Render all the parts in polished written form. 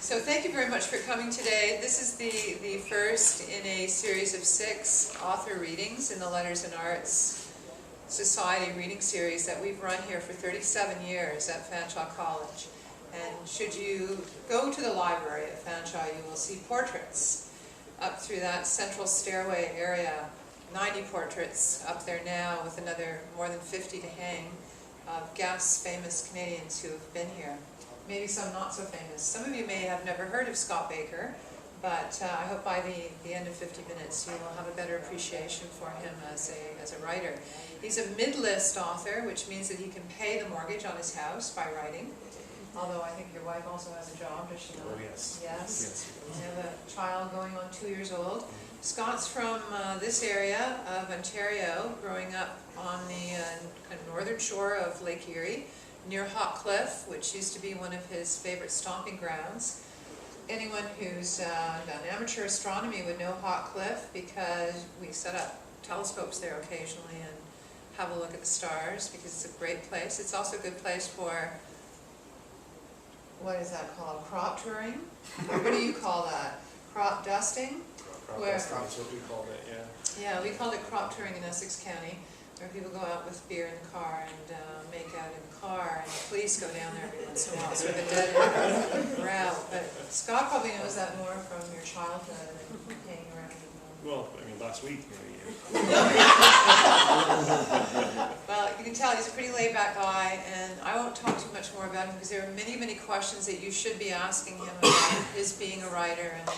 So thank you very much for coming today. This is the first in a series of 6 author readings in the Letters and Arts Society reading series that we've run here for 37 years at Fanshawe College. And should you go to the library at Fanshawe, you will see portraits up through that central stairway area. 90 portraits up there now, with another more than 50 to hang, of guests, famous Canadians who have been here. Maybe some not so famous. Some of you may have never heard of Scott Bakker, but I hope by the end of 50 minutes you will have a better appreciation for him as a writer. He's a mid-list author, which means that he can pay the mortgage on his house by writing. Although I think your wife also has a job, does she not? Oh, yes. Yes. You have a child going on 2 years old. Scott's from this area of Ontario, growing up on the kind of northern shore of Lake Erie, near Hawk Cliff, which used to be one of his favorite stomping grounds. Anyone who's done amateur astronomy would know Hawk Cliff, because we set up telescopes there occasionally and have a look at the stars, because it's a great place. It's also a good place for, what is that called, crop touring? What do you call that? Crop dusting? That's what we called it, yeah. Yeah, we called it crop touring in Essex County, where people go out with beer in the car and make out in the car, and the police go down there every once in a while, sort of a dead-end route. But Scott probably knows that more from your childhood and hanging around. Well, I mean, last week maybe. Well, you can tell he's a pretty laid-back guy, and I won't talk too much more about him, because there are many, many questions that you should be asking him about his being a writer and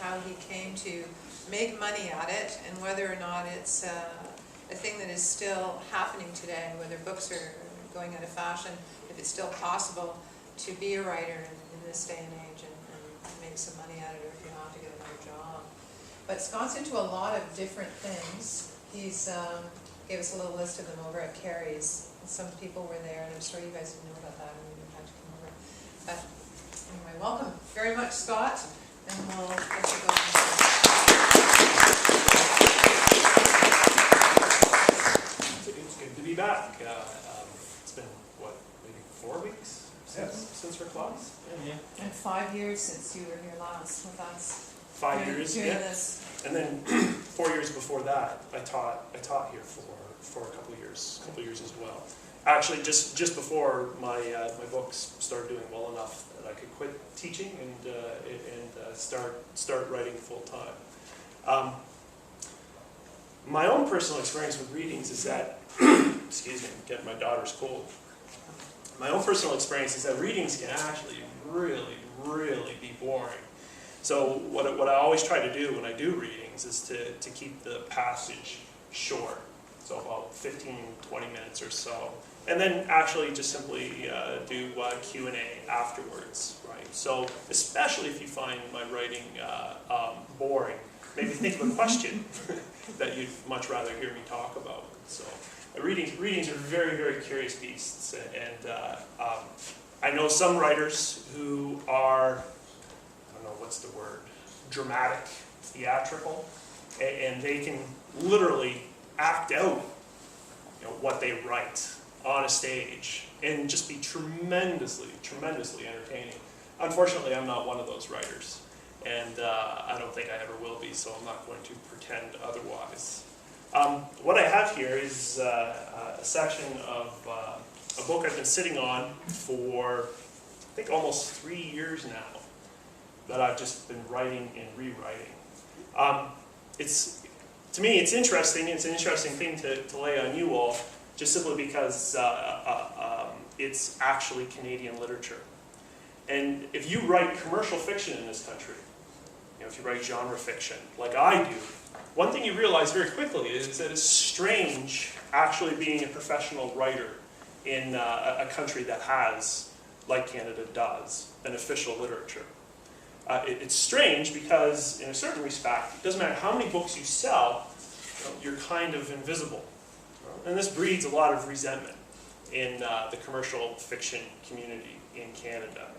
how he came to make money at it, and whether or not it's a thing that is still happening today, whether books are going out of fashion, if it's still possible to be a writer in this day and age and make some money at it, or if you have to get another job. But Scott's into a lot of different things. He's gave us a little list of them over at Carrie's. Some people were there, and I'm sure you guys didn't know about that, and you had to come over. But anyway, welcome very much, Scott, and we'll let you go. It's good to be back. It's been, what, maybe 4 weeks since our class? Yeah. And 5 years since you were here last with us. 5 years, doing yeah. This. And then 4 years before that, I taught here for a couple of years as well. Actually, just before my books started doing well enough that I could quit teaching and start writing full time. My own personal experience with readings is that, excuse me, I'm getting my daughter's cold. My own personal experience is that readings can actually really, really be boring. So what I always try to do when I do readings is to keep the passage short, so about 15, 20 minutes or so, and then actually just simply do Q&A afterwards, right? So especially if you find my writing boring, maybe think of a question that you'd much rather hear me talk about. So readings are very, very curious beasts, and I know some writers who are, I don't know what's the word, dramatic, theatrical, and they can literally act out, what they write on a stage and just be tremendously, tremendously entertaining. Unfortunately, I'm not one of those writers, and I don't think I ever will be, so I'm not going to pretend otherwise. What I have here is a section of a book I've been sitting on for, I think, almost 3 years now, that I've just been writing and rewriting. To me, it's interesting. It's an interesting thing to lay on you all, just simply because it's actually Canadian literature. And if you write commercial fiction in this country, if you write genre fiction, like I do, one thing you realize very quickly is that it's strange actually being a professional writer in a country that has, like Canada does, an official literature. It's strange because, in a certain respect, it doesn't matter how many books you sell, you're kind of invisible. And this breeds a lot of resentment in the commercial fiction community in Canada.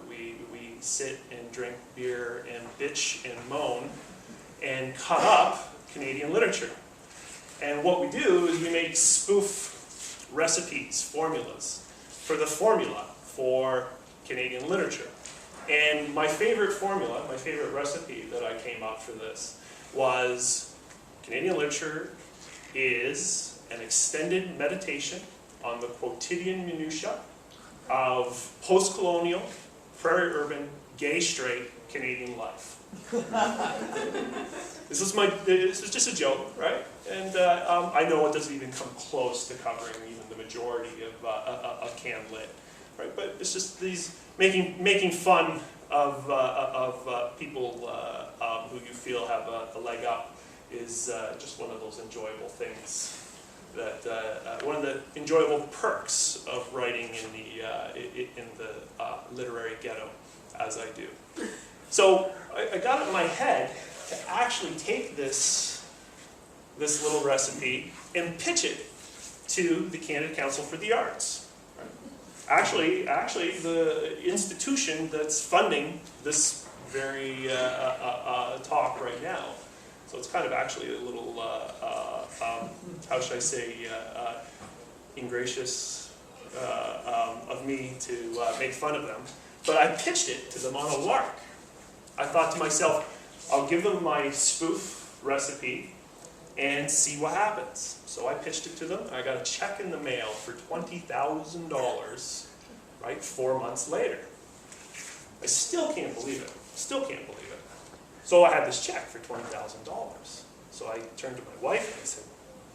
We sit and drink beer and bitch and moan and cut up Canadian literature. And what we do is we make spoof recipes, formulas, for the formula for Canadian literature. And my favorite formula, my favorite recipe that I came up for this was Canadian literature is an extended meditation on the quotidian minutiae of post-colonial, prairie urban, gay straight Canadian life. This is just a joke, right? And I know it doesn't even come close to covering even the majority of Can Lit, right? But it's just these making fun of people who you feel have a leg up is just one of those enjoyable things. That one of the enjoyable perks of writing in the literary ghetto, as I do. So I got it in my head to actually take this little recipe and pitch it to the Canada Council for the Arts. Actually, the institution that's funding this very talk right now. So it's kind of actually a little, how should I say, ingracious of me to make fun of them. But I pitched it to them on a lark. I thought to myself, I'll give them my spoof recipe and see what happens. So I pitched it to them. I got a check in the mail for $20,000, right, 4 months later. I still can't believe it. Still can't believe it. So I had this check for $20,000. So I turned to my wife and I said,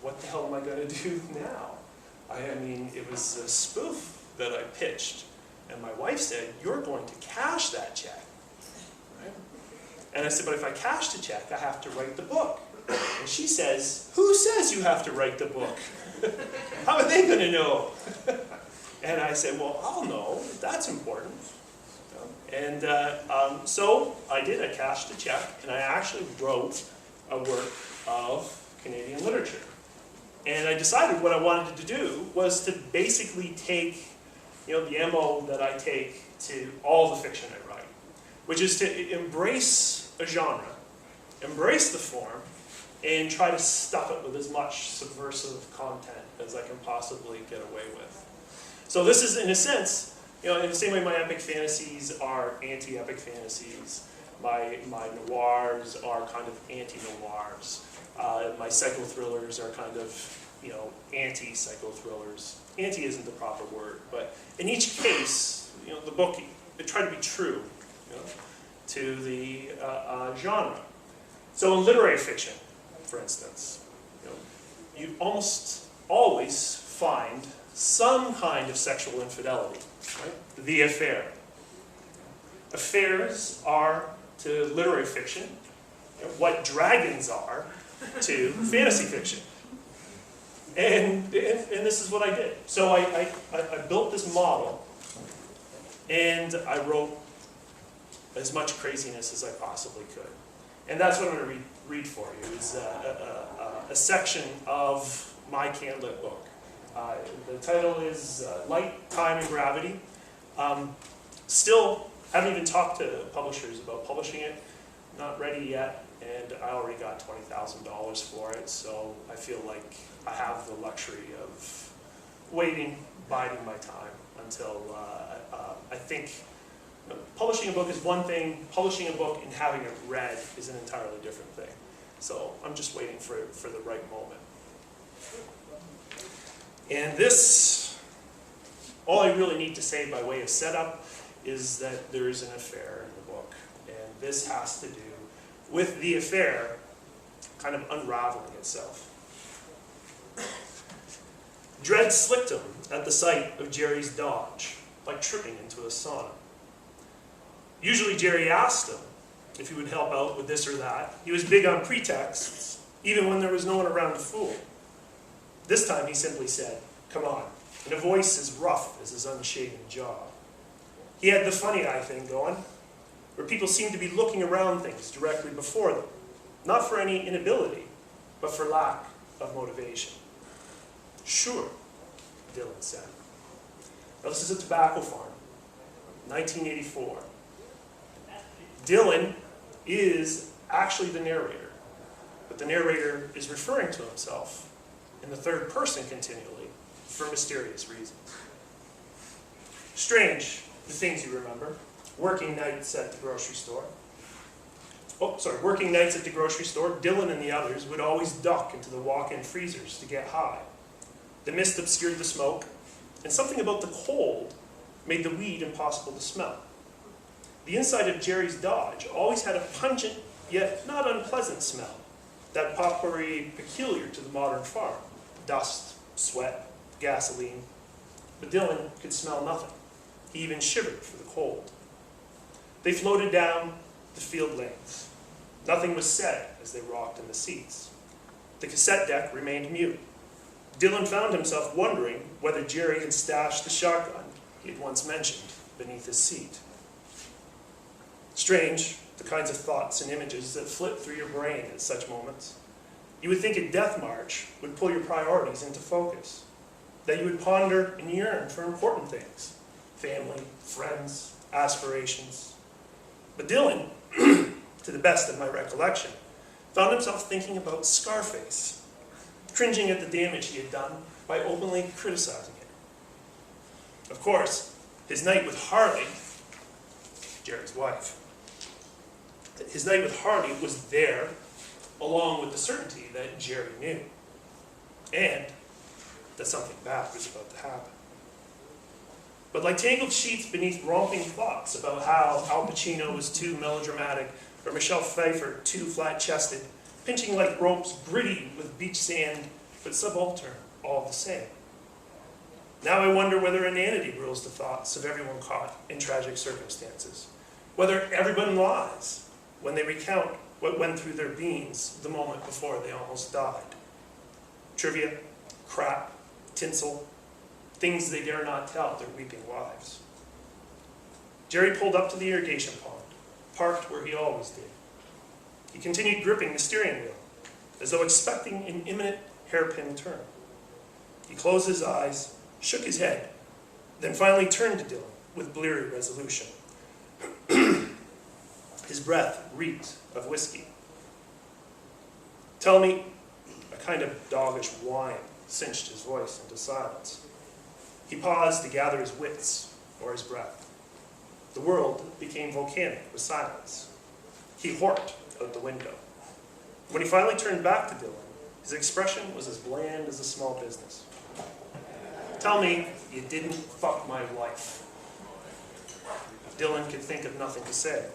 what the hell am I going to do now? I mean, it was a spoof that I pitched. And my wife said, you're going to cash that check. Right? And I said, but if I cash the check, I have to write the book. And she says, who says you have to write the book? How are they going to know? And I said, well, I'll know. That's important. And so I did. I cashed the check, and I actually wrote a work of Canadian literature. And I decided what I wanted to do was to basically take, the MO that I take to all the fiction I write, which is to embrace a genre, embrace the form, and try to stuff it with as much subversive content as I can possibly get away with. So this is, in a sense, in the same way my epic fantasies are anti-epic fantasies, my noirs are kind of anti-noirs, my psychothrillers are kind of, anti-psychothrillers. Anti isn't the proper word, but in each case, the book, it tried to be true, to the genre. So in literary fiction, for instance, you almost always find some kind of sexual infidelity, right? The affair. Affairs are to literary fiction what dragons are to fantasy fiction. And this is what I did. So I built this model, and I wrote as much craziness as I possibly could. And that's what I'm going to read for you, is a section of my Can Lit book. The title is Light, Time, and Gravity. Still haven't even talked to publishers about publishing it. Not ready yet, and I already got $20,000 for it, so I feel like I have the luxury of waiting, biding my time until I think publishing a book is one thing, publishing a book and having it read is an entirely different thing. So I'm just waiting for the right moment. And this, all I really need to say by way of setup is that there is an affair in the book. And this has to do with the affair kind of unraveling itself. Dread slicked him at the sight of Jerry's dodge, like tripping into a sauna. Usually Jerry asked him if he would help out with this or that. He was big on pretexts, even when there was no one around to fool. This time he simply said, "Come on," in a voice as rough as his unshaven jaw. He had the funny eye thing going, where people seemed to be looking around things directly before them, not for any inability, but for lack of motivation. "Sure," Dylan said. Now this is a tobacco farm, 1984. Dylan is actually the narrator, but the narrator is referring to himself in the third person continually for mysterious reasons. Strange, the things you remember. Working nights at the grocery store. Working nights at the grocery store, Dylan and the others would always duck into the walk-in freezers to get high. The mist obscured the smoke, and something about the cold made the weed impossible to smell. The inside of Jerry's Dodge always had a pungent, yet not unpleasant smell, that potpourri peculiar to the modern farm. Dust, sweat, gasoline. But Dylan could smell nothing. He even shivered for the cold. They floated down the field lanes. Nothing was said as they rocked in the seats. The cassette deck remained mute. Dylan found himself wondering whether Jerry had stashed the shotgun he had once mentioned beneath his seat. Strange, the kinds of thoughts and images that flit through your brain at such moments. You would think a death march would pull your priorities into focus, that you would ponder and yearn for important things, family, friends, aspirations. But Dylan, to the best of my recollection, found himself thinking about Scarface, cringing at the damage he had done by openly criticizing it. Of course, his night with Harley, Jerry's wife, his night with Harley was there, along with the certainty that Jerry knew, and that something bad was about to happen. But like tangled sheets beneath romping thoughts about how Al Pacino was too melodramatic, or Michelle Pfeiffer too flat-chested, pinching like ropes gritty with beach sand, but subaltern all the same. Now I wonder whether inanity rules the thoughts of everyone caught in tragic circumstances, whether everyone lies when they recount what went through their beings the moment before they almost died. Trivia, crap, tinsel, things they dare not tell their weeping wives. Jerry pulled up to the irrigation pond, parked where he always did. He continued gripping the steering wheel, as though expecting an imminent hairpin turn. He closed his eyes, shook his head, then finally turned to Dylan with bleary resolution. His breath reeked of whiskey. "Tell me," a kind of doggish whine cinched his voice into silence. He paused to gather his wits or his breath. The world became volcanic with silence. He horked out the window. When he finally turned back to Dylan, his expression was as bland as a small business. "Tell me you didn't fuck my wife." Dylan could think of nothing to say.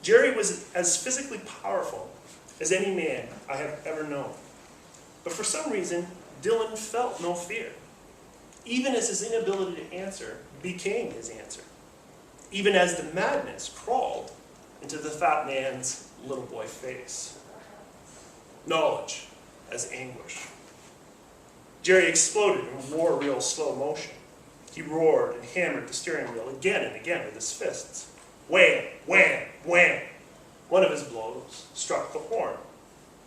Jerry was as physically powerful as any man I have ever known. But for some reason, Dylan felt no fear, even as his inability to answer became his answer, even as the madness crawled into the fat man's little boy face. Knowledge as anguish. Jerry exploded in war-reel slow motion. He roared and hammered the steering wheel again and again with his fists. Wham, wham, wham. One of his blows struck the horn,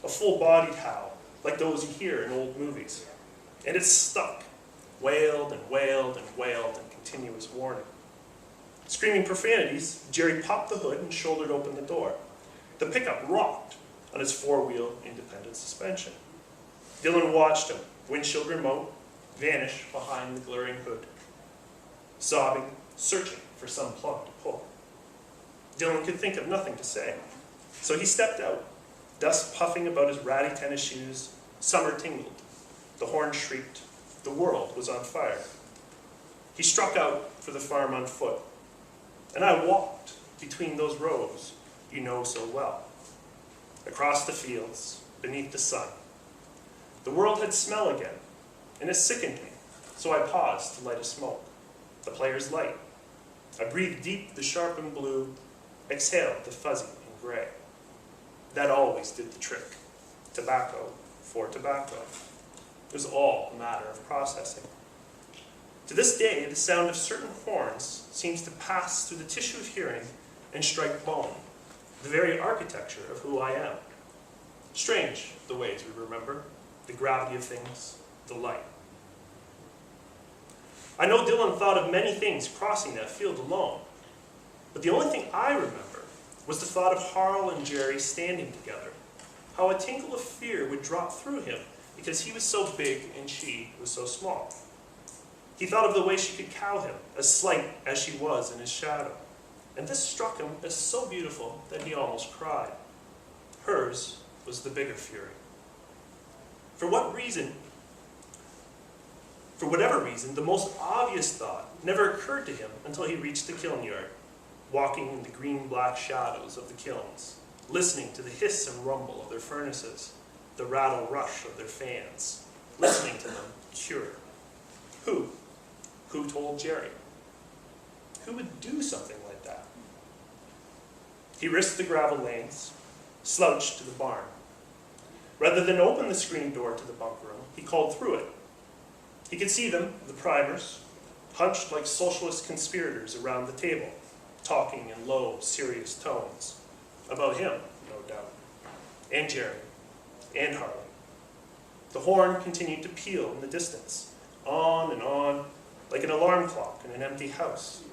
a full-bodied howl, like those you hear in old movies. And it stuck, wailed and wailed and wailed in continuous warning. Screaming profanities, Jerry popped the hood and shouldered open the door. The pickup rocked on its four-wheel independent suspension. Dylan watched him, windshield remote, vanish behind the glaring hood, sobbing, searching for some plug to pull. Dylan could think of nothing to say, so he stepped out, dust puffing about his ratty tennis shoes. Summer tingled. The horn shrieked. The world was on fire. He struck out for the farm on foot, and I walked between those rows you know so well, across the fields, beneath the sun. The world had smell again, and it sickened me, so I paused to light a smoke. The player's light. I breathed deep the sharpened blue, exhaled the fuzzy and gray. That always did the trick. Tobacco for tobacco. It was all a matter of processing. To this day, the sound of certain horns seems to pass through the tissue of hearing and strike bone, the very architecture of who I am. Strange, the ways we remember, the gravity of things, the light. I know Dylan thought of many things crossing that field alone, but the only thing I remember was the thought of Harl and Jerry standing together, how a tinkle of fear would drop through him because he was so big and she was so small. He thought of the way she could cow him, as slight as she was in his shadow. And this struck him as so beautiful that he almost cried. Hers was the bigger fury. For whatever reason, the most obvious thought never occurred to him until he reached the kiln yard, walking in the green-black shadows of the kilns, listening to the hiss and rumble of their furnaces, the rattle-rush of their fans, listening to them cure. Who? Who told Jerry? Who would do something like that? He risked the gravel lanes, slouched to the barn. Rather than open the screen door to the bunk room, he called through it. He could see them, the primers, hunched like socialist conspirators around the table, talking in low, serious tones. About him, no doubt. And Jerry. And Harley. The horn continued to peal in the distance, on, like an alarm clock in an empty house.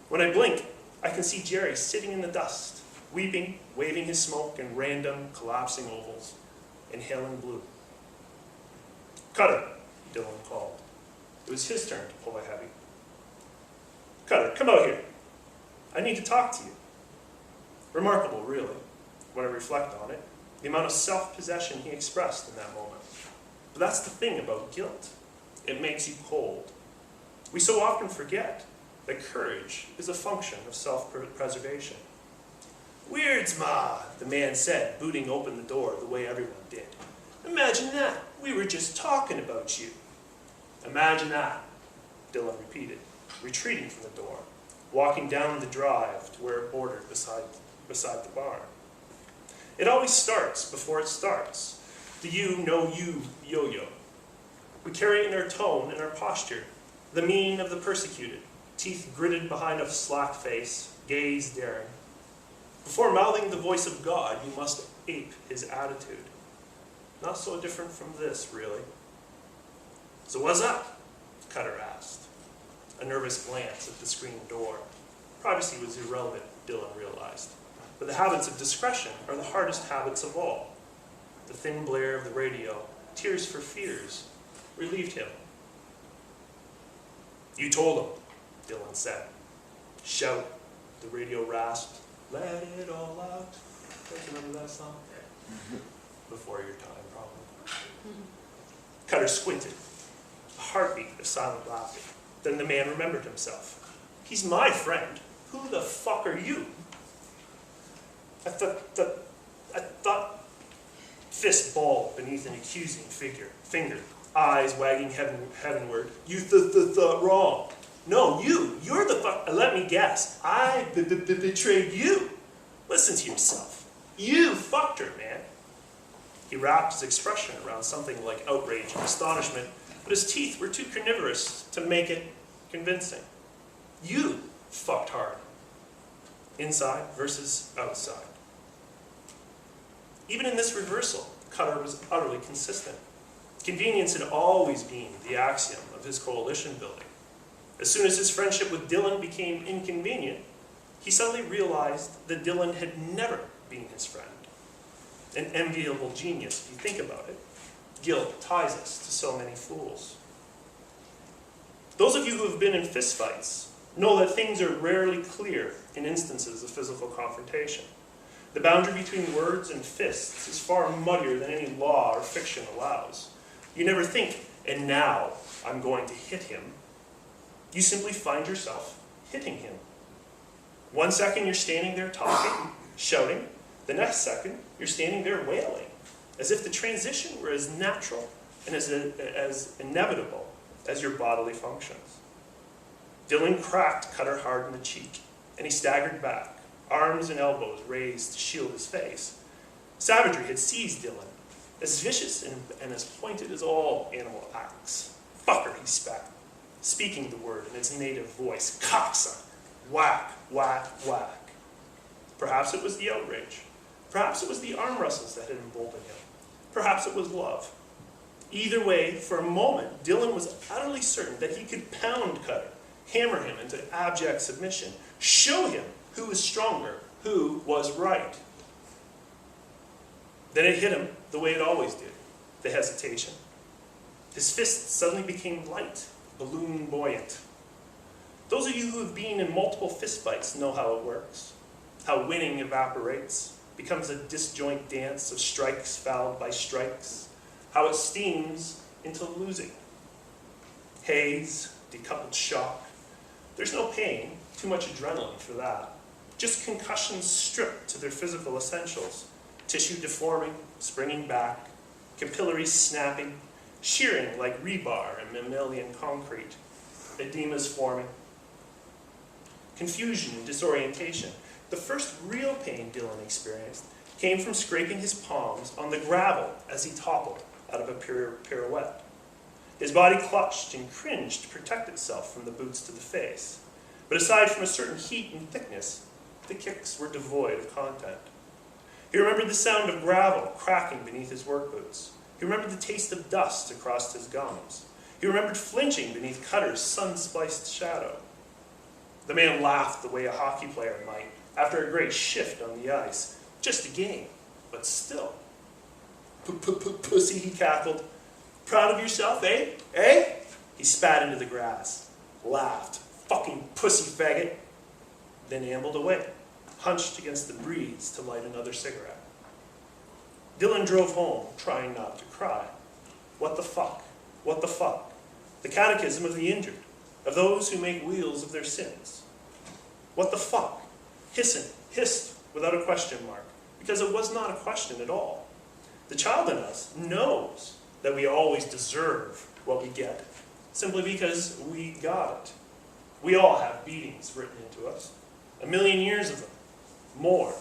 When I blink, I can see Jerry sitting in the dust, weeping, waving his smoke in random, collapsing ovals, inhaling blue. Cutter, Dylan called. It was his turn to pull a heavy. Cutter, come out here. I need to talk to you. Remarkable, really, when I reflect on it, the amount of self-possession he expressed in that moment. But that's the thing about guilt. It makes you cold. We so often forget that courage is a function of self-preservation. Weirds, Ma, the man said, booting open the door the way everyone did. Imagine that. We were just talking about you. Imagine that, Dylan repeated, retreating from the door, walking down the drive to where it bordered beside the barn. It always starts before it starts. The you know you yo-yo. We carry it in our tone and our posture, the mien of the persecuted, teeth gritted behind a slack face, gaze daring. Before mouthing the voice of God, you must ape his attitude. Not so different from this, really. So what's up? Cutter asked. A nervous glance at the screen door. Privacy was irrelevant, Dylan realized. But the habits of discretion are the hardest habits of all. The thin blare of the radio, Tears for Fears, relieved him. You told him, Dylan said. Shout, the radio rasped. Let it all out. Don't you remember that song? Before your time, probably. Cutter squinted. A heartbeat of silent laughter. Then the man remembered himself. He's my friend. Who the fuck are you? I thought, fist balled beneath an accusing finger, eyes wagging heavenward. You thought wrong. No, you're the fuck. Let me guess. I betrayed you. Listen to yourself. You fucked her, man. He wrapped his expression around something like outrage and astonishment, but his teeth were too carnivorous to make it convincing. You fucked hard. Inside versus outside. Even in this reversal, Cutter was utterly consistent. Convenience had always been the axiom of his coalition building. As soon as his friendship with Dylan became inconvenient, he suddenly realized that Dylan had never been his friend. An enviable genius, if you think about it. Guilt ties us to so many fools. Those of you who have been in fistfights know that things are rarely clear in instances of physical confrontation. The boundary between words and fists is far muddier than any law or fiction allows. You never think, and now I'm going to hit him. You simply find yourself hitting him. 1 second you're standing there talking, shouting. The next second you're standing there wailing, as if the transition were as natural and as inevitable as your bodily functions. Dylan cracked Cutter hard in the cheek, and he staggered back, arms and elbows raised to shield his face. Savagery had seized Dylan, as vicious and as pointed as all animal acts. Fucker, he spat, speaking the word in its native voice. Cocksucker. Whack, whack, whack. Perhaps it was the outrage. Perhaps it was the arm wrestles that had emboldened him. Perhaps it was love. Either way, for a moment, Dylan was utterly certain that he could pound Cutter, hammer him into abject submission, show him who was stronger, who was right. Then it hit him the way it always did, the hesitation. His fists suddenly became light, balloon buoyant. Those of you who have been in multiple fistfights know how it works, how winning evaporates, becomes a disjoint dance of strikes followed by strikes, how it steams into losing. Haze, decoupled shock. There's no pain, too much adrenaline for that. Just concussions stripped to their physical essentials. Tissue deforming, springing back, capillaries snapping, shearing like rebar and mammalian concrete. Edemas forming. Confusion and disorientation. The first real pain Dylan experienced came from scraping his palms on the gravel as he toppled out of a pirouette. His body clutched and cringed to protect itself from the boots to the face. But aside from a certain heat and thickness, the kicks were devoid of content. He remembered the sound of gravel cracking beneath his work boots. He remembered the taste of dust across his gums. He remembered flinching beneath Cutter's sun-spiced shadow. The man laughed the way a hockey player might after a great shift on the ice. Just a game, but still. Pussy, he cackled. Proud of yourself, eh? Eh? He spat into the grass, laughed. Fucking pussy faggot. Then ambled away, hunched against the breeze to light another cigarette. Dylan drove home, trying not to cry. What the fuck? What the fuck? The catechism of the injured, of those who make wheels of their sins. What the fuck? Hissed without a question mark, because it was not a question at all. The child in us knows that we always deserve what we get, simply because we got it. We all have beatings written into us, 1,000,000 years of them, more.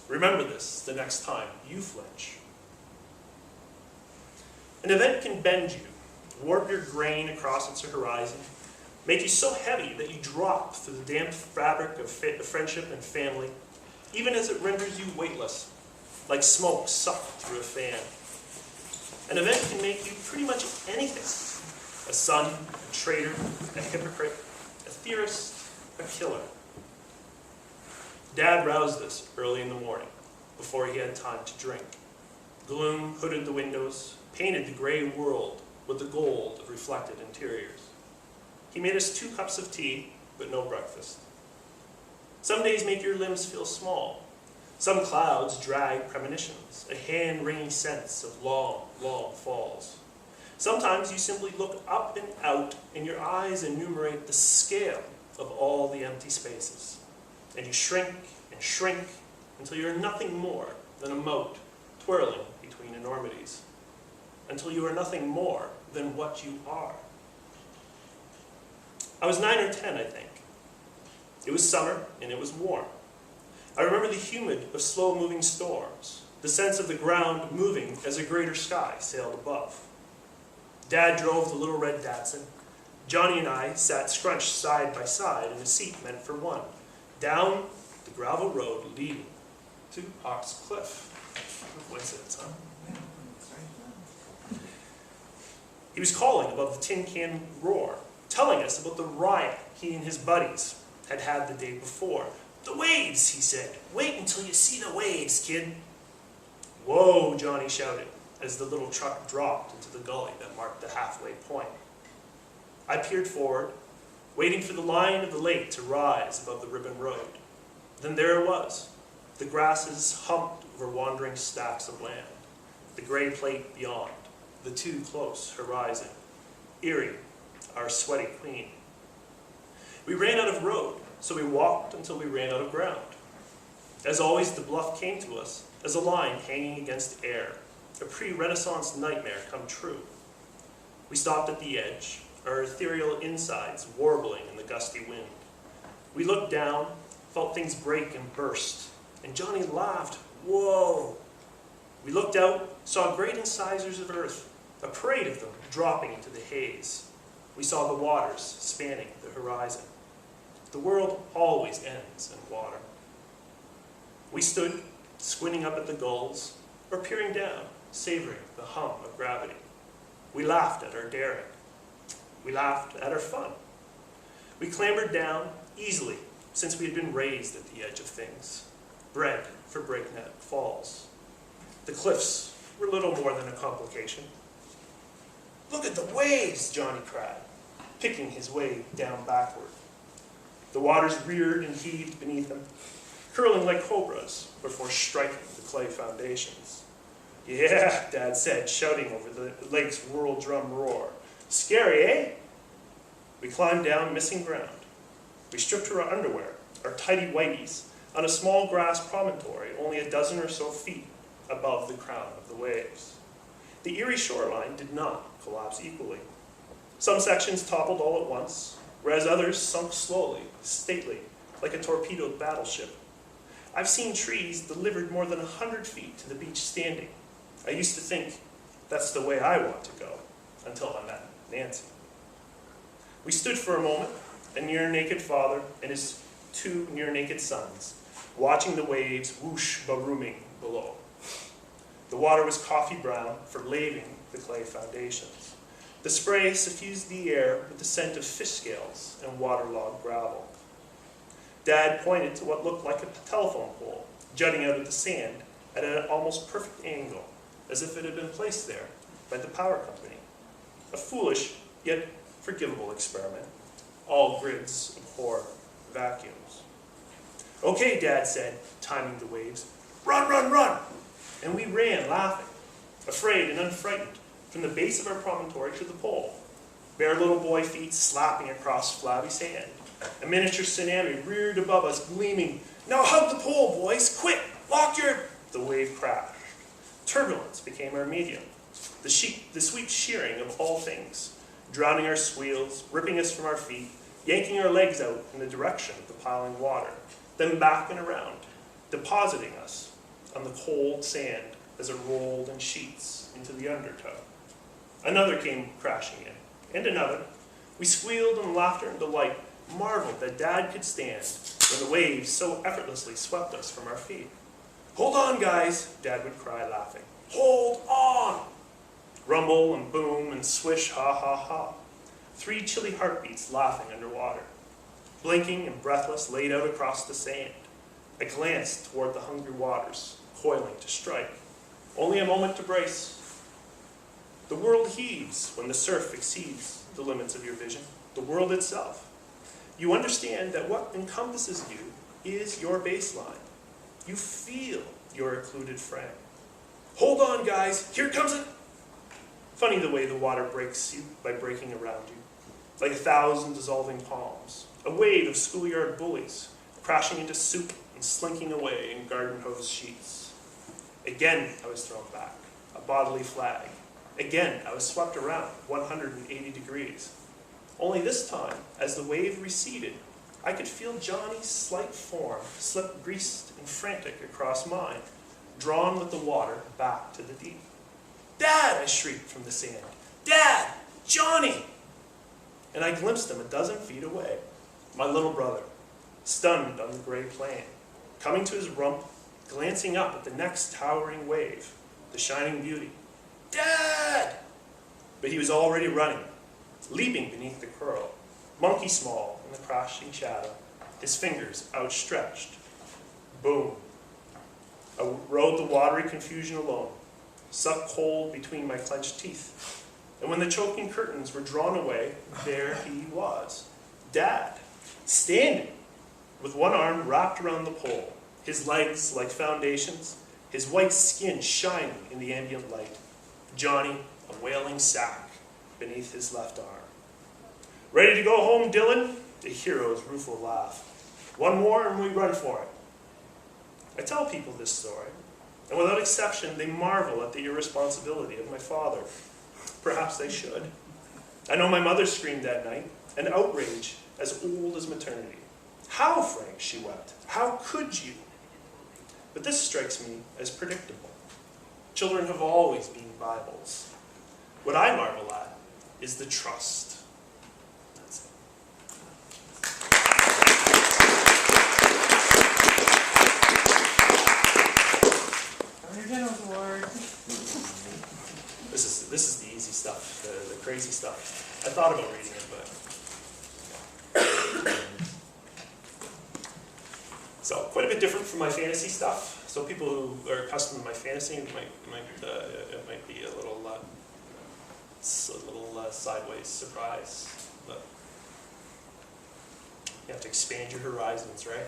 Remember this the next time you flinch. An event can bend you, warp your grain across its horizon, make you so heavy that you drop through the damp fabric of friendship and family, even as it renders you weightless, like smoke sucked through a fan. An event can make you pretty much anything. A son, a traitor, a hypocrite, a theorist, a killer. Dad roused us early in the morning, before he had time to drink. Gloom hooded the windows, painted the gray world with the gold of reflected interiors. He made us 2 cups of tea, but no breakfast. Some days make your limbs feel small. Some clouds drag premonitions, a hand-wringing sense of long, long falls. Sometimes you simply look up and out, and your eyes enumerate the scale of all the empty spaces. And you shrink and shrink until you're nothing more than a mote twirling between enormities. Until you are nothing more than what you are. I was 9 or 10, I think. It was summer, and it was warm. I remember the humid of slow-moving storms, the sense of the ground moving as a greater sky sailed above. Dad drove the little red Datsun. Johnny and I sat scrunched side by side in a seat meant for one, down the gravel road leading to Ox Cliff. Coincidence, huh? He was calling above the tin can roar, telling us about the riot he and his buddies had had the day before. The waves, he said. Wait until you see the waves, kid. Whoa, Johnny shouted, as the little truck dropped into the gully that marked the halfway point. I peered forward, waiting for the line of the lake to rise above the ribbon road. Then there it was. The grasses humped over wandering stacks of land, the gray plate beyond, the too close horizon. Erie, our sweaty queen. We ran out of road, so we walked until we ran out of ground. As always, the bluff came to us as a line hanging against air, a pre-Renaissance nightmare come true. We stopped at the edge, our ethereal insides warbling in the gusty wind. We looked down, felt things break and burst, and Johnny laughed, whoa. We looked out, saw great incisors of earth, a parade of them dropping into the haze. We saw the waters spanning the horizon. The world always ends in water. We stood, squinting up at the gulls, or peering down, savoring the hum of gravity. We laughed at our daring. We laughed at our fun. We clambered down easily, since we had been raised at the edge of things, bred for breakneck falls. The cliffs were little more than a complication. Look at the waves, Johnny cried, picking his way down backward. The waters reared and heaved beneath him, curling like cobras before striking the clay foundations. Yeah, Dad said, shouting over the lake's whirl drum roar. Scary, eh? We climbed down missing ground. We stripped her underwear, our tidy whiteys, on a small grass promontory only a dozen or so feet above the crown of the waves. The eerie shoreline did not collapse equally. Some sections toppled all at once, whereas others sunk slowly, stately, like a torpedoed battleship. I've seen trees delivered more than 100 feet to the beach standing. I used to think that's the way I want to go, until I met Nancy. We stood for a moment, a near-naked father and his 2 near-naked sons, watching the waves whoosh barooming below. The water was coffee brown for laving the clay foundations. The spray suffused the air with the scent of fish scales and waterlogged gravel. Dad pointed to what looked like a telephone pole jutting out of the sand at an almost perfect angle, as if it had been placed there by the power company. A foolish, yet forgivable experiment. All grids abhor vacuums. Okay, Dad said, timing the waves. Run, run, run! And we ran, laughing, afraid and unfrightened, from the base of our promontory to the pole. Bare little boy feet slapping across flabby sand. A miniature tsunami reared above us, gleaming. Now hug the pole, boys, quick! Lock your... The wave crashed. Turbulence became our medium. The sweet shearing of all things, drowning our squeals, ripping us from our feet, yanking our legs out in the direction of the piling water, then back and around, depositing us on the cold sand as it rolled in sheets into the undertow. Another came crashing in, and another. We squealed in laughter and delight, marveled that Dad could stand when the waves so effortlessly swept us from our feet. Hold on, guys, Dad would cry, laughing. Hold on! Rumble and boom and swish, ha, ha, ha. 3 chilly heartbeats laughing underwater. Blinking and breathless laid out across the sand. I glanced toward the hungry waters, coiling to strike. Only a moment to brace. The world heaves when the surf exceeds the limits of your vision, the world itself. You understand that what encompasses you is your baseline. You feel your occluded frame. Hold on, guys, here comes it. Funny the way the water breaks you by breaking around you, like 1,000 dissolving palms. A wave of schoolyard bullies, crashing into soup and slinking away in garden hose sheets. Again, I was thrown back, a bodily flag. Again, I was swept around 180 degrees. Only this time, as the wave receded, I could feel Johnny's slight form slip greased and frantic across mine, drawn with the water back to the deep. Dad, I shrieked from the sand. Dad! Johnny! And I glimpsed him 12 feet away, my little brother, stunned on the gray plain, coming to his rump, glancing up at the next towering wave, the shining beauty. Dad! But he was already running, leaping beneath the curl, monkey small in the crashing shadow, his fingers outstretched. Boom. I rode the watery confusion alone, sucked cold between my clenched teeth. And when the choking curtains were drawn away, there he was, Dad, standing, with one arm wrapped around the pole, his legs like foundations, his white skin shining in the ambient light. Johnny, a wailing sack beneath his left arm. Ready to go home, Dylan? The hero's rueful laugh. One more and we run for it. I tell people this story, and without exception, they marvel at the irresponsibility of my father. Perhaps they should. I know my mother screamed that night, an outrage as old as maternity. How, Frank, she wept. How could you? But this strikes me as predictable. Children have always been Bibles. What I marvel at is the trust. That's it. Governor General's Award. This is the easy stuff, the crazy stuff. I thought about reading it, but... So, quite a bit different from my fantasy stuff. So people who are accustomed to my fantasy, it might be a little It's a little sideways surprise, but you have to expand your horizons, right?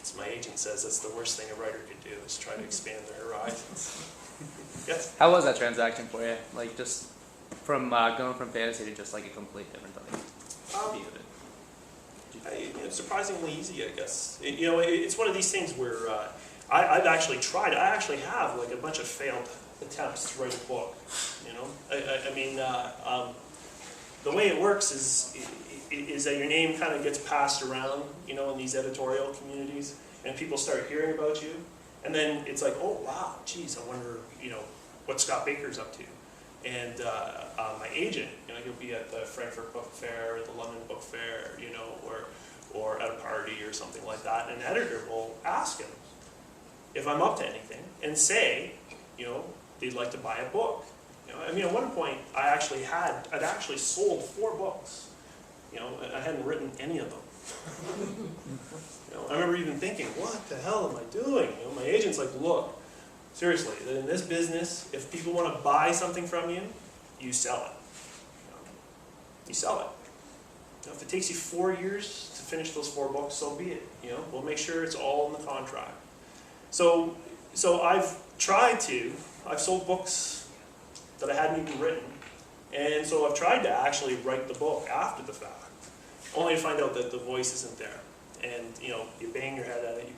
As my agent says, that's the worst thing a writer could do, is try to expand their horizons. Yes? How was that transaction for you? Like just from going from fantasy to just like a complete different view of it? Surprisingly easy, I guess. It's one of these things where I've actually tried. I actually have like a bunch of failed attempts to write a book. The way it works is that your name kind of gets passed around, in these editorial communities, and people start hearing about you, and then it's like, oh wow, geez, I wonder, what Scott Bakker's up to. And my agent, he'll be at the Frankfurt Book Fair, or the London Book Fair, or at a party or something like that, and an editor will ask him if I'm up to anything, and say, they'd like to buy a book. At one point, I'd actually sold 4 books. I hadn't written any of them. I remember even thinking, what the hell am I doing? My agent's like, look, seriously, in this business, if people want to buy something from you, you sell it. You sell it. If it takes you 4 years to finish those 4 books, so be it. We'll make sure it's all in the contract. So I've sold books that I hadn't even written, and so I've tried to actually write the book after the fact, only to find out that the voice isn't there. And you bang your head at it,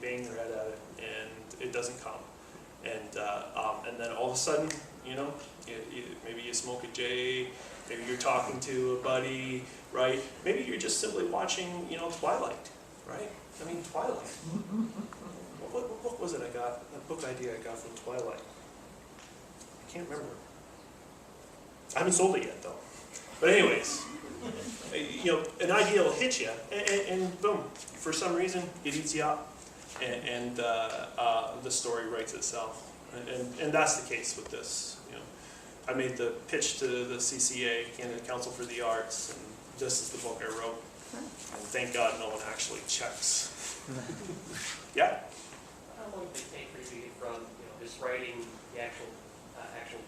and it doesn't come. And then all of a sudden, maybe you smoke a J, maybe you're talking to a buddy, right? Maybe you're just simply watching, Twilight, right? Twilight. What book was it I got? A book idea I got from Twilight. I can't remember. I haven't sold it yet, though. But anyways, an idea will hit you, and boom, for some reason, it eats you up, and the story writes itself. And that's the case with this. I made the pitch to the CCA, Canada Council for the Arts, and this is the book I wrote. And thank God no one actually checks. Yeah? How long did it take for you to get from just writing the actual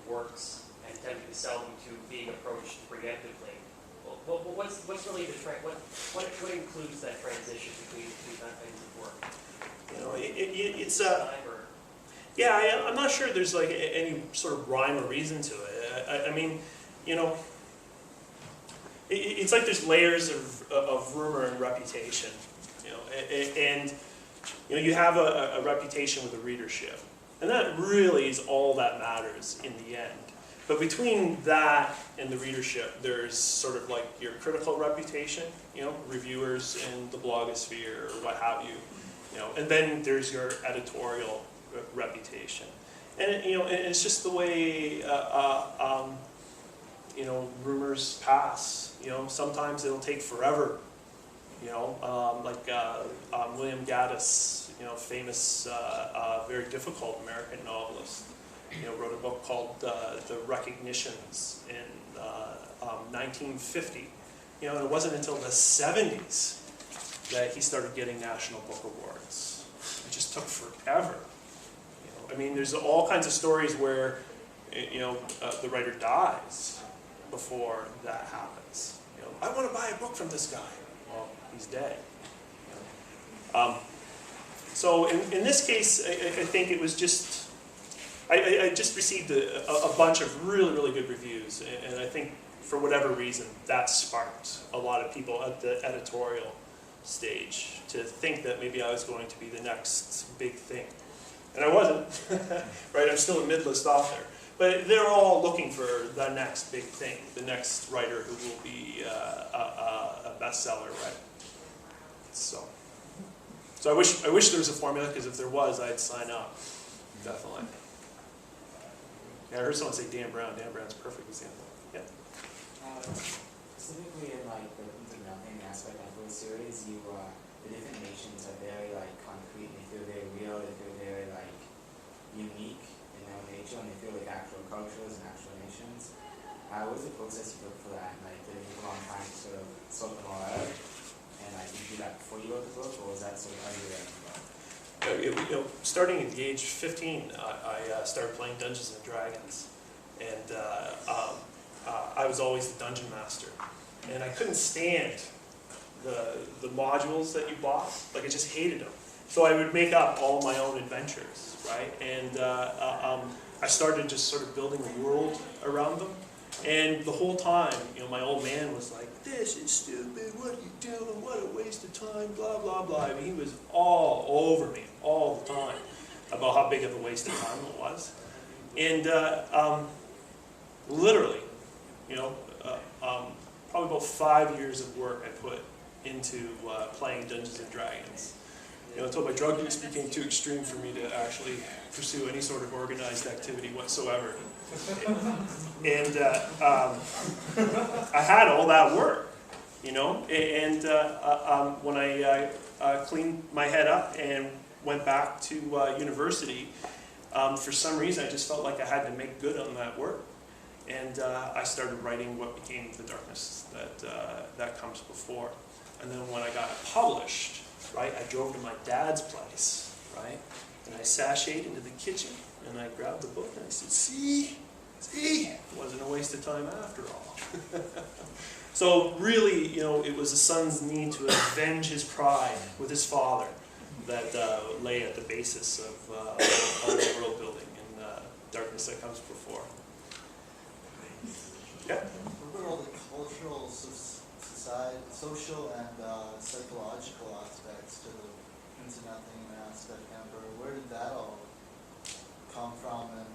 works and attempting to sell them to being approached preemptively? Well, what's really what includes that transition between the two kinds of work? It's yeah, I'm not sure there's like any sort of rhyme or reason to it. It's like there's layers of rumor and reputation, and you have a reputation with a readership, and that really is all that matters in the end. But between that and the readership, there's sort of like your critical reputation, reviewers in the blogosphere or what have you, and then there's your editorial reputation. And it's just the way rumors pass. Sometimes it'll take forever. Like William Gaddis, famous, very difficult American novelist, wrote a book called The Recognitions in 1950. And it wasn't until the 70s that he started getting National Book Awards. It just took forever. There's all kinds of stories where, the writer dies before that happens. I want to buy a book from this guy. Well, he's dead. So in this case, I think it was just, I just received a bunch of really, really good reviews, and I think for whatever reason, that sparked a lot of people at the editorial stage to think that maybe I was going to be the next big thing. And I wasn't, right? I'm still a mid-list author. But they're all looking for the next big thing, the next writer who will be a bestseller, right? So I wish there was a formula, because if there was, I'd sign up, definitely. Yeah, I heard someone say Dan Brown. Dan Brown's a perfect example. Yeah. Specifically in like the Into Nothing aspect of the series, the different nations are very concrete. They feel very real. They feel very unique in their nature, and they feel like actual cultures and actual nations. What was the process you took for that? Did you go on time to sort of sort them all out? And did you do that before you wrote the book, or was that sort of how you wrote the book? Starting at the age of 15, I started playing Dungeons and Dragons, and I was always the dungeon master. And I couldn't stand the modules that you bought. Like, I just hated them. So I would make up all my own adventures, right? And I started just sort of building a world around them. And the whole time, you know, my old man was like, "This is stupid, what are you doing, what a waste of time, blah, blah, blah." I mean, he was all over me all the time about how big of a waste of time it was. And literally, you know, probably about 5 years of work I put into playing Dungeons and Dragons. You know, until my drug use became too extreme for me to actually pursue any sort of organized activity whatsoever. And I had all that work, you know, and when I cleaned my head up and went back to university, for some reason I just felt like I had to make good on that work. And I started writing what became The Darkness that comes before. And then when I got it published, right, I drove to my dad's place, right, and I sashayed into the kitchen, and I grabbed the book, and I said, see, it wasn't a waste of time after all. So really, you know, it was a son's need to avenge his pride with his father that lay at the basis of the world building in Darkness That Comes Before. Yeah? What about all the cultural, society, social and psychological aspects to the internet thing and aspect camper? Where did that all come from? And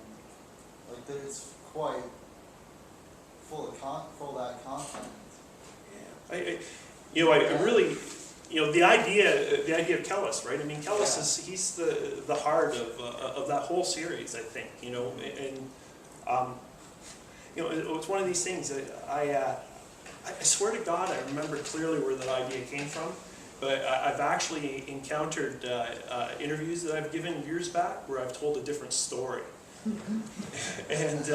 like, it's quite full of that content. Yeah, I really, you know, the idea of Kellis, right? I mean, Kellis is, he's the heart of that whole series, I think. You know, and you know, it's one of these things that I swear to God, I remember clearly where that idea came from, but I've actually encountered interviews that I've given years back where I've told a different story. And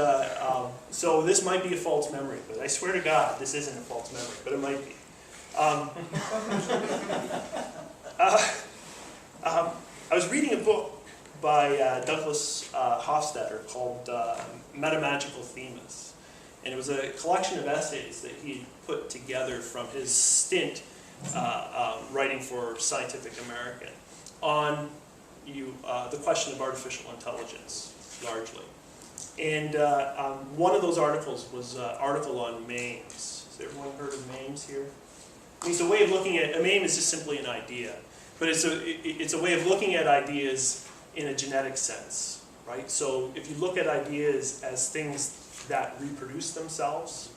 so this might be a false memory, but I swear to God, this isn't a false memory, but it might be. I was reading a book by Douglas Hofstadter called Metamagical Themas. And it was a collection of essays that he had put together from his stint writing for Scientific American on the question of artificial intelligence, largely. And one of those articles was an article on memes. Has everyone heard of memes here? I mean, it's a way of looking at, a meme is just simply an idea, but it's a way of looking at ideas in a genetic sense, right? So if you look at ideas as things that reproduce themselves,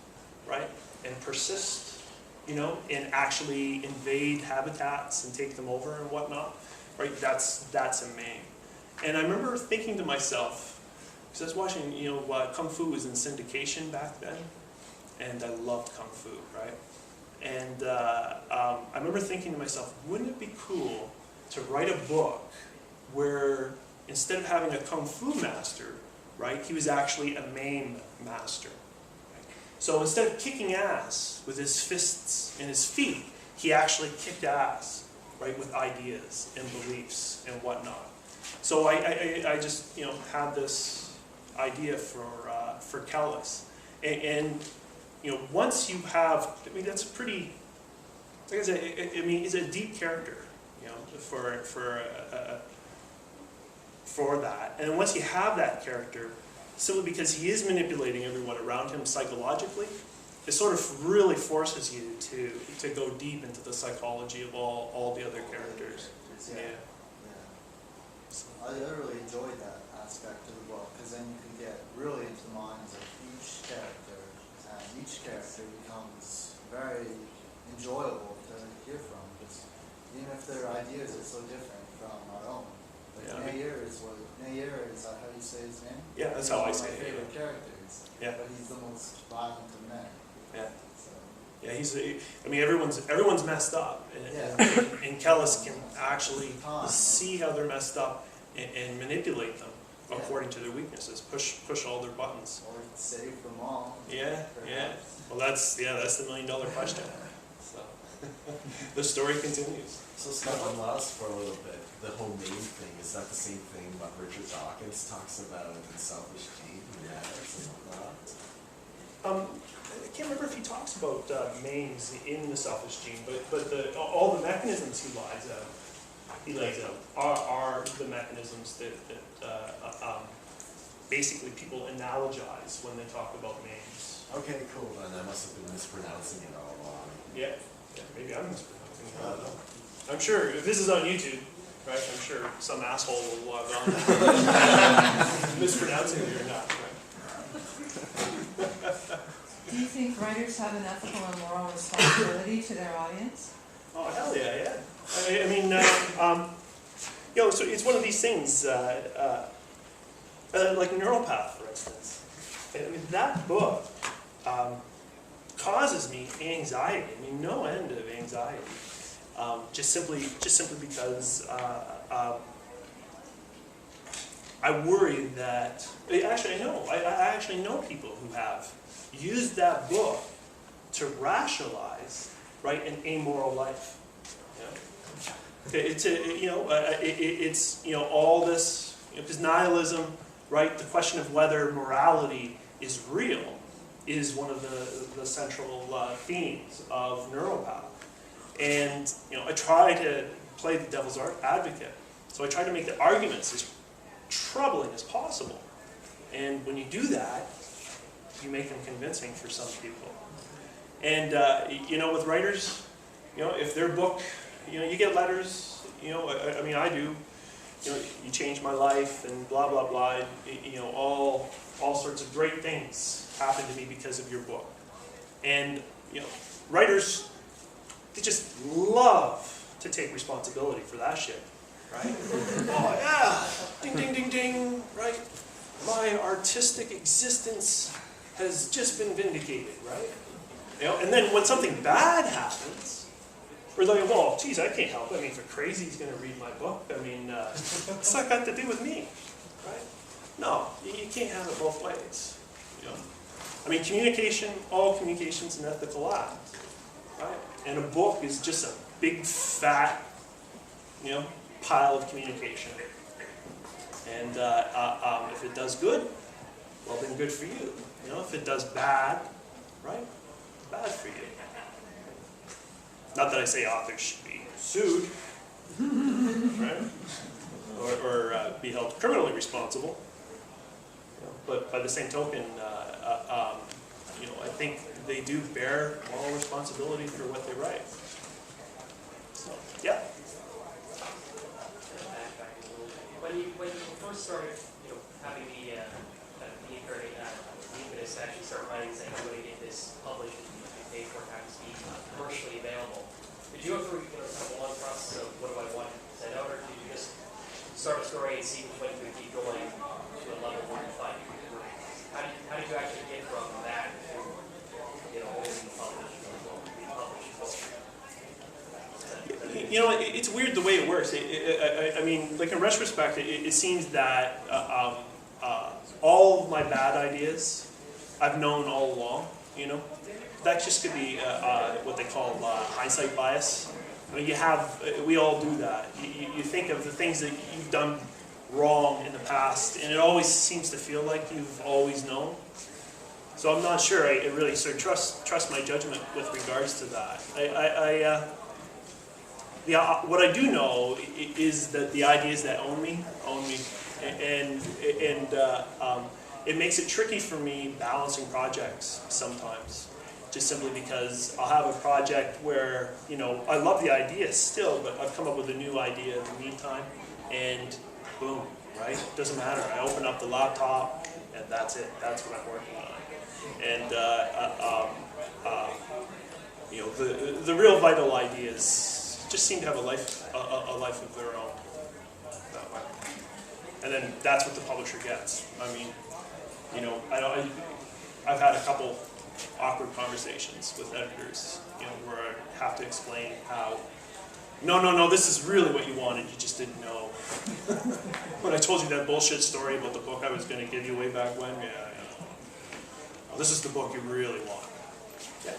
right, and persist, you know, and actually invade habitats and take them over and whatnot, right, that's a meme. And I remember thinking to myself, because I was watching, you know, Kung Fu was in syndication back then, and I loved Kung Fu, right? And I remember thinking to myself, wouldn't it be cool to write a book where instead of having a Kung Fu master, right, he was actually a meme master. Right? So instead of kicking ass with his fists and his feet, he actually kicked ass, right, with ideas and beliefs and whatnot. So I just, you know, had this idea for Kellis. And you know, once you have, I mean, that's a pretty, like I said, I mean, he's a deep character, you know, for that. And once you have that character, simply because he is manipulating everyone around him psychologically, it sort of really forces you to go deep into the psychology of all the other characters. Yeah. I really enjoyed that aspect of the book, because then you can get really into the minds of each character, and each character becomes very enjoyable to hear from, because even if their ideas are so different from our own. Like Nair is that how you say his name? Yeah, that's how I say it. One of my favorite characters. Yeah. But he's the most violent of men. Yeah. So. Yeah, I mean, everyone's messed up, and Kellis can actually see how they're messed up and manipulate them according to their weaknesses. Push all their buttons. Or save them all. Yeah. Well, that's the $1 million question. So the story continues. So Scott, on Lost for a little bit, the whole name thing, is that the same thing what Richard Dawkins talks about in Selfish Gene and Matters and whatnot? I can't remember if he talks about Mainz in The Selfish Gene, but all the mechanisms he lays out are the mechanisms that basically people analogize when they talk about Mainz. Okay, cool, then I must have been mispronouncing it all along. Yeah, maybe I'm mispronouncing it. I don't know. I'm sure if this is on YouTube, right? I'm sure some asshole will log on mispronouncing it or not, right? Do you think writers have an ethical and moral responsibility to their audience? Oh, hell yeah, yeah. I mean, so it's one of these things, like Neuropath, for instance. I mean, that book causes me anxiety. I mean, no end of anxiety. Just simply because I worry that, I actually know people who have used that book to rationalize, right, an amoral life. It's all this, because nihilism, right, the question of whether morality is real is one of the central themes of Neuropath. And I try to play the devil's advocate. So I try to make the arguments as troubling as possible. And when you do that, you make them convincing for some people. And with writers, if their book, you get letters, I mean, I do, you changed my life and blah, blah, blah, all sorts of great things happen to me because of your book. And, writers, they just love to take responsibility for that shit, right? Oh yeah, ding, ding, ding, ding, right? My artistic existence has just been vindicated, right? And then when something bad happens, we're like, well, geez, I can't help it. I mean, if a crazy's going to read my book, I mean, what's that got to do with me, right? No, you can't have it both ways. I mean, all communication's an ethical act, right? And a book is just a big, fat, pile of communication. And if it does good, well, then good for you. If it does bad, right? Bad for you. Not that I say authors should be sued, right? Or be held criminally responsible. But by the same token, I think they do bear moral responsibility for what they write. So, yeah. When you first started, having the impetus to actually start writing, saying I'm going to get this published and paid for it, have to be commercially available, did you go through kind of a long process of what do I want to send out, or did you just start a story and see which way you could keep going to a level where you find it? How did you actually get from that to owning the published book? It's weird the way it works. I mean, like in retrospect, it seems that all of my bad ideas I've known all along. That just could be what they call hindsight bias. I mean, we all do that. You think of the things that you've done wrong in the past, and it always seems to feel like you've always known. So I'm not sure I really sort of trust my judgment with regards to that. What I do know is that the ideas that own me, and it makes it tricky for me balancing projects sometimes. Just simply because I'll have a project where, I love the idea still, but I've come up with a new idea in the meantime, and boom, right? Doesn't matter. I open up the laptop, and that's it. That's what I'm working on. And the real vital ideas just seem to have a life of their own. That way. And then that's what the publisher gets. I mean, I've had a couple awkward conversations with editors, where I have to explain how, no, this is really what you wanted, you just didn't know. When I told you that bullshit story about the book I was going to give you way back when, oh, this is the book you really want. Yeah.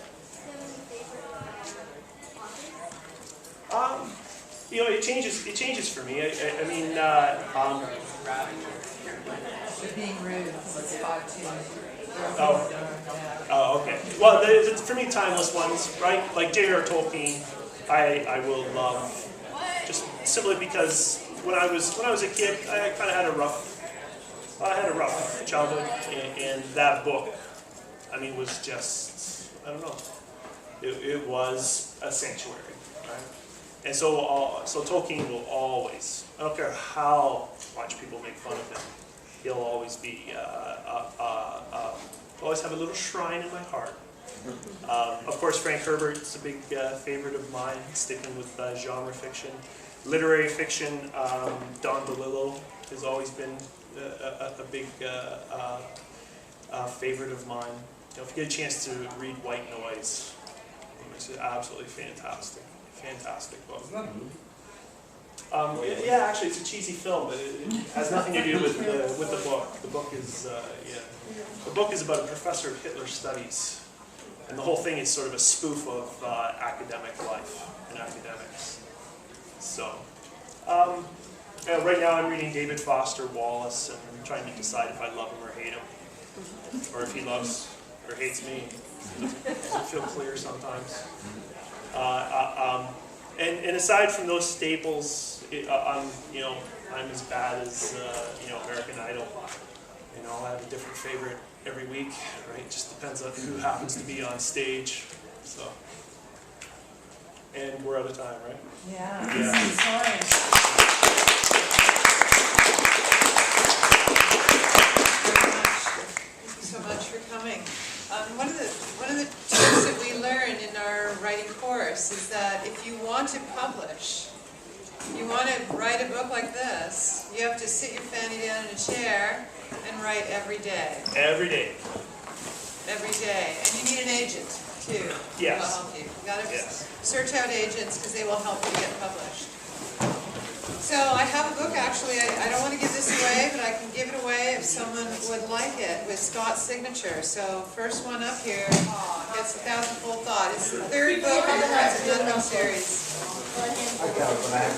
It changes for me. I mean, You're being rude, because it's 5:02. Oh, okay. Well, for me, timeless ones, right? Like J.R. Tolkien, I will love, just simply because when I was a kid, I kind of had a rough childhood, and that book, I mean, was just, I don't know, it was a sanctuary, right? And so Tolkien will always, I don't care how much people make fun of him, he'll always be, always have a little shrine in my heart. Of course, Frank Herbert's a big favorite of mine, sticking with genre fiction. Literary fiction, Don DeLillo has always been a big favorite of mine. You know, if you get a chance to read White Noise, it's an absolutely fantastic book. Isn't that a movie? Yeah, actually, it's a cheesy film, but it has nothing to do with the book. The book is the book is about a professor of Hitler studies, and the whole thing is sort of a spoof of academic life and academics. So, right now I'm reading David Foster Wallace, and I'm trying to decide if I love him or hate him, or if he loves or hates me. Doesn't feel clear sometimes. And aside from those staples, I'm as bad as American Idol. You know, I have a different favorite every week, right? It just depends on who happens to be on stage. So, and we're out of time, right? Yeah. Sorry. Thank you so much for coming. One of the tips that we learn in our writing course is that if you want to publish, you want to write a book like this, you have to sit your fanny down in a chair and write every day. Every day. Every day. And you need an agent, too. Yes. Will help you. You've got to Yes. search out agents because they will help you get published. So I have a book, actually. I don't want to give this away, but I can give it away if someone would like it, with Scott's signature. So first one up here gets 1,000 full thought. It's the third book in the Friends of Nunville series. I got it, but I have